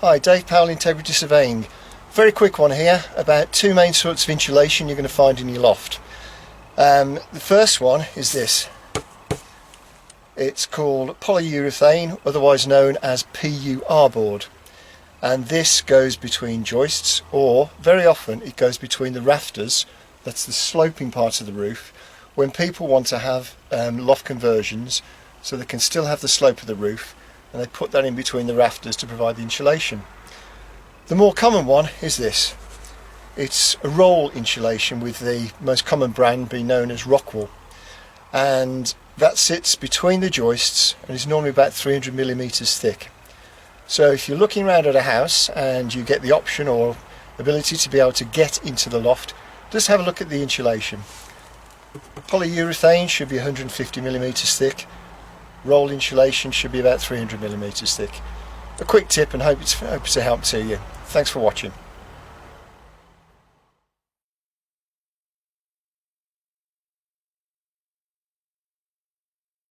Hi, Dave Powell, Integrity Surveying. Very quick one here about two main sorts of insulation you're going to find in your loft. The first one is this. It's called polyurethane, otherwise known as PUR board. And this goes between joists, or very often it goes between the rafters, that's the sloping part of the roof, when people want to have loft conversions so they can still have the slope of the roof, and they put that in between the rafters to provide the insulation. The more common one is this. It's a roll insulation, with the most common brand being known as Rockwool, and that sits between the joists and is normally about 300 millimeters thick. So if you're looking around at a house and you get the option or ability to be able to get into the loft, just have a look at the insulation. Polyurethane should be 150 millimeters thick. Roll insulation should be about 300 millimeters thick. A quick tip, and hope it's a help to you. Thanks for watching.